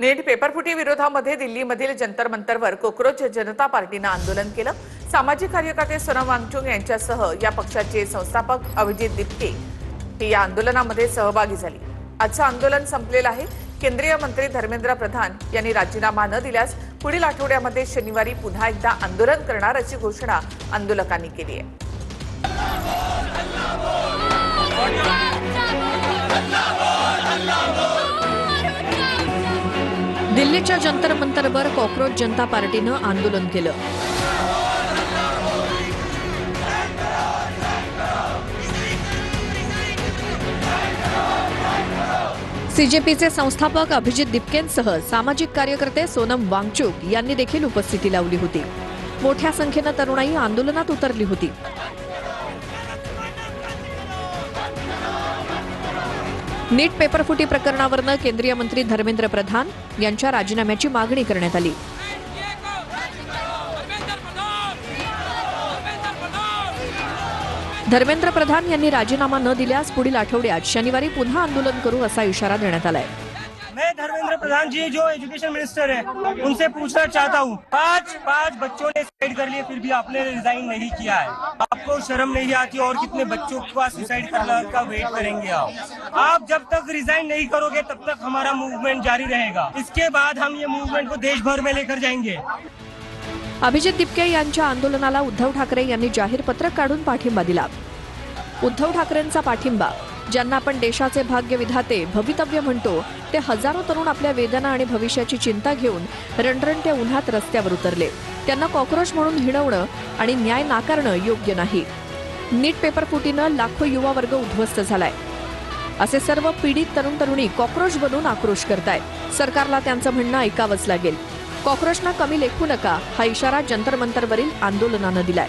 Net पेपरफुटी विरोधामध्ये दिल्लीमधील Jantar मंतरवर cockroach जनता पार्टीनं आंदोलन केलं। सामाजिक कार्यकर्ते सोनम वांगचुक यांच्यासह या पक्षाचे संस्थापक अभिजित दिपके हे या आंदोलनामध्ये सहभागी झाले। आजचं आंदोलन संपलेलं आहे। केंद्रीय मंत्री धर्मेंद्र प्रधान यांनी राजीनामा न दिल्यास पुढील आठवड्यामध्ये शनिवारी पुन्हा एकदा आंदोलन करणार अशी घोषणा आंदोलकांनी केली आहे। दिल्लीच्या जंतर मंतरवर कॉकरोच जनता पार्टीनं आंदोलन केलं। सीजेपीचे संस्थापक अभिजित दिपकेंसह सामाजिक कार्यकर्ते सोनम वांगचुक यांनी देखील उपस्थिती लावली होती। मोठ्या संख्येनं तरुणाई आंदोलनात उतरली होती। नीट पेपरफुटी प्रकरणावरनं केंद्रीय मंत्री धर्मेंद्र प्रधान यांच्या राजीनाम्याची मागणी करण्यात आली। धर्मेंद्र प्रधान यांनी राजीनामा न दिल्यास पुढील आठवड्यात शनिवारी पुन्हा आंदोलन करू असा इशारा देण्यात आलाय। मैं धर्मेंद्र प्रधान जी जो एजुकेशन मिनिस्टर है उनसे पूछना चाहता हूँ, पांच बच्चों ने सुसाइड कर लिए फिर भी आपने रिजाइन नहीं किया है। आपको शर्म नहीं आती? और कितने बच्चों का सुसाइड करने का वेट करेंगे आप जब तक रिजाइन नहीं करोगे तब तक हमारा मूवमेंट जारी रहेगा। इसके बाद हम ये मूवमेंट को देश भर में लेकर जाएंगे। अभिजित दिपके यांच्या आंदोलनाला उद्धव ठाकरे यांनी जाहीर पत्रक काढून पाठिंबा दिला। उद्धव ठाकरेंचा पाठिंबा, ज्यांना आपण देशाचे भाग्य विधाते भवितव्य म्हणतो, ते हजारो तरुण आपल्या वेदना आणि भविष्याची चिंता घेऊन रणरणत्या उन्हात रस्त्यावर उतरले। त्यांना कॉकरोच म्हणून हिणवणं आणि न्याय नाकारणं योग्य नाही। नीट पेपरफुटीनं लाखो युवा वर्ग उद्ध्वस्त झालाय। असे सर्व पीडित तरुण तरुणी कॉकरोच बनून आक्रोश करतायत। सरकारला त्यांचं म्हणणं ऐकावंच लागेल। कॉकरोचना कमी लेखू नका हा इशारा जंतर मंतरवरील आंदोलनानं दिलाय।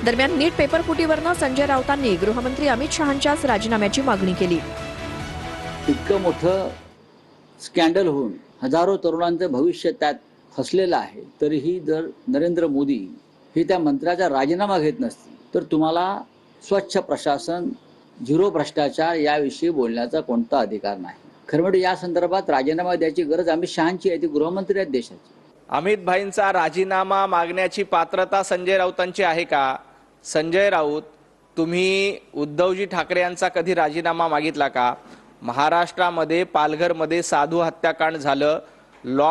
दरम्यान नीट पेपरफुटीवरनं संजय राऊतांनी गृहमंत्री अमित शहांच्याच राजीनाम्याची मागणी केली। इतकं मोठं स्कॅन्डल होऊन हजारो तरुणांचं भविष्य त्यात फसलेलं आहे, तरीही जर नरेंद्र मोदी हे त्या मंत्र्याचा राजीनामा घेत नसतील तर तुम्हाला स्वच्छ प्रशासन, झिरो भ्रष्टाचार याविषयी बोलण्याचा कोणता अधिकार नाही। खरं म्हणजे या संदर्भात राजीनामा द्यायची गरज अमित शहांची आहे, ती गृहमंत्री आहेत देशाचे। अमित भाईंचा राजीनामा मागण्याची पात्रता संजय राऊतांची आहे का? संजय राऊत, तुम्ही उद्धवजी ठाकरे यांचा कधी राजीनामा मागितला का? महाराष्ट्रामध्ये पालघरमध्ये साधू हत्याकांड झालं,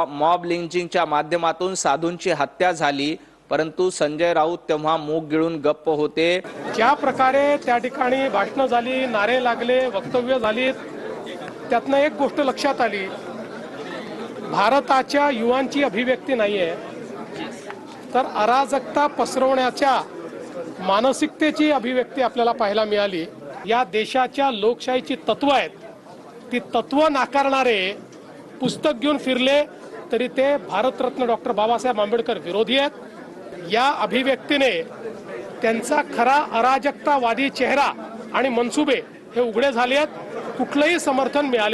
मॉब लिंचिंगच्या माध्यमातून साधूंची हत्या झाली, परंतु संजय राऊत तेव्हा मूग गिळून गप्प होते। ज्या प्रकारे त्या ठिकाणी भाषणं झाली, नारे लागले, वक्तव्य झाली, त्यातनं एक गोष्ट लक्षात आली, भारताच्या युवांची अभिव्यक्ती नाहीये, तर अराजकता पसरवण्याच्या मानसिकतेची अभिव्यक्ती आपल्याला पाहायला मिळाली। या देशाच्या लोकशाहीची तत्व आहेत, ती तत्व नाकारणारे पुस्तक घेऊन फिरले तरी ते भारतरत्न डॉक्टर बाबासाहेब आंबेडकर विरोधी आहेत। या अभिव्यक्तीने त्यांचा खरा अराजकतावादी चेहरा आणि मनसुबे हे उघडे झाले आहेत। कुठलंही समर्थन मिळाले